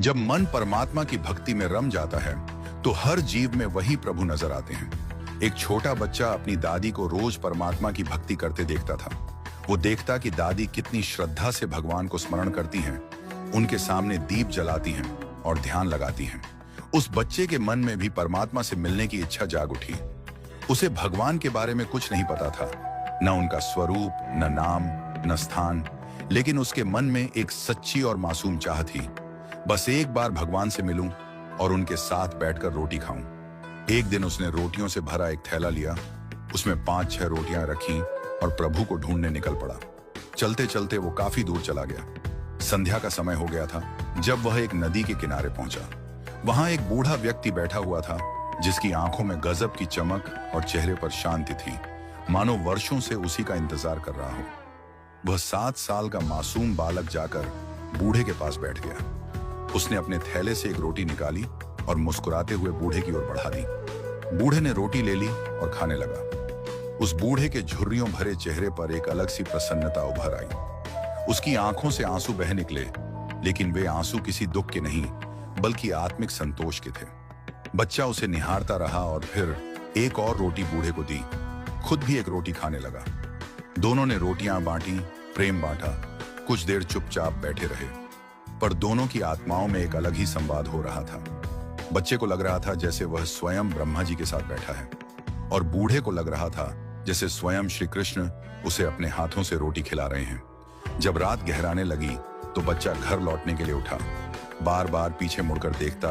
जब मन परमात्मा की भक्ति में रम जाता है तो हर जीव में वही प्रभु नजर आते हैं। एक छोटा बच्चा अपनी दादी को रोज परमात्मा की भक्ति करते देखता था। वो देखता कि दादी कितनी श्रद्धा से भगवान को स्मरण करती हैं, उनके सामने दीप जलाती हैं और ध्यान लगाती हैं। उस बच्चे के मन में भी परमात्मा से मिलने की इच्छा जाग उठी। उसे भगवान के बारे में कुछ नहीं पता था, न उनका स्वरूप, न नाम, न स्थान, लेकिन उसके मन में एक सच्ची और मासूम चाह थी, बस एक बार भगवान से मिलूं और उनके साथ बैठकर रोटी खाऊं। एक दिन उसने रोटियों से भरा एक थैला लिया, उसमें 5-6 रोटियां रखी और प्रभु को ढूंढने निकल पड़ा। चलते चलते वो काफी दूर चला गया। संध्या का समय हो गया था जब वह एक नदी के किनारे पहुंचा। वहां एक बूढ़ा व्यक्ति बैठा हुआ था जिसकी आंखों में गजब की चमक और चेहरे पर शांति थी, मानो वर्षों से उसी का इंतजार कर रहा हो। वह 7 साल का मासूम बालक जाकर बूढ़े के पास बैठ गया। उसने अपने थैले से एक रोटी निकाली और मुस्कुराते हुए बूढ़े की ओर बढ़ा दी। बूढ़े ने रोटी ले ली और खाने लगा। उस बूढ़े के झुर्रियों भरे चेहरे पर एक अलग सी प्रसन्नता उभर आई। उसकी आंखों से आंसू बह निकले, लेकिन वे आंसू किसी दुख के नहीं बल्कि आत्मिक संतोष के थे। बच्चा उसे निहारता रहा और फिर एक और रोटी बूढ़े को दी। खुद भी एक रोटी खाने लगा। दोनों ने रोटियां बांटी, प्रेम बांटा। कुछ देर चुपचाप बैठे रहे, पर दोनों की आत्माओं में एक अलग ही संवाद हो रहा था। बच्चे को लग रहा था जैसे वह स्वयं ब्रह्मा जी के साथ बैठा है, और बूढ़े को लग रहा था जैसे स्वयं श्री कृष्ण उसे अपने हाथों से रोटी खिला रहे हैं। जब रात गहराने लगी तो बच्चा घर लौटने के लिए उठा। बार बार पीछे मुड़कर देखता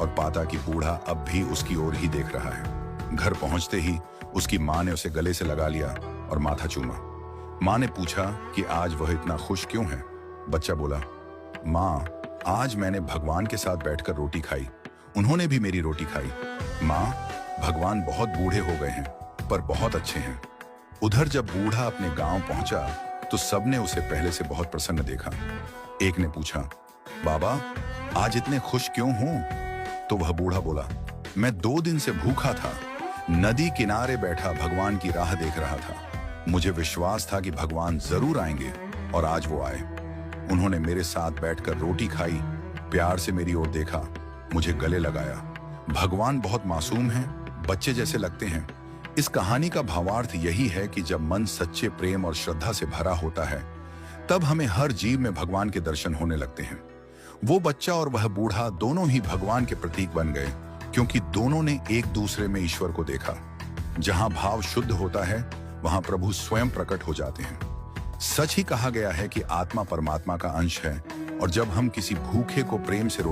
और पाता कि बूढ़ा अब भी उसकी ओर ही देख रहा है। घर पहुंचते ही उसकी माँ ने उसे गले से लगा लिया और माथा चूमा। माँ ने पूछा कि आज वह इतना खुश क्यों है। बच्चा बोला, माँ, आज मैंने भगवान के साथ बैठकर रोटी खाई, उन्होंने भी मेरी रोटी खाई। माँ, भगवान बहुत बूढ़े हो गए हैं पर बहुत अच्छे हैं। उधर जब बूढ़ा अपने गांव पहुंचा तो सबने उसे पहले से बहुत प्रसन्न देखा। एक ने पूछा, बाबा, आज इतने खुश क्यों हो? तो वह बूढ़ा बोला, मैं 2 दिन से भूखा था, नदी किनारे बैठा भगवान की राह देख रहा था। मुझे विश्वास था कि भगवान जरूर आएंगे और आज वो आए। उन्होंने मेरे साथ बैठकर रोटी खाई, प्यार से मेरी ओर देखा, मुझे गले लगाया। भगवान बहुत मासूम हैं, बच्चे जैसे लगते हैं। इस कहानी का भावार्थ यही है कि जब मन सच्चे प्रेम और श्रद्धा से भरा होता है तब हमें हर जीव में भगवान के दर्शन होने लगते हैं। वो बच्चा और वह बूढ़ा दोनों ही भगवान के प्रतीक बन गए, क्योंकि दोनों ने एक दूसरे में ईश्वर को देखा। जहां भाव शुद्ध होता है वहां प्रभु स्वयं प्रकट हो जाते हैं। सच ही कहा गया है कि आत्मा परमात्मा का अंश है, और जब हम किसी भूखे को प्रेम से रोटी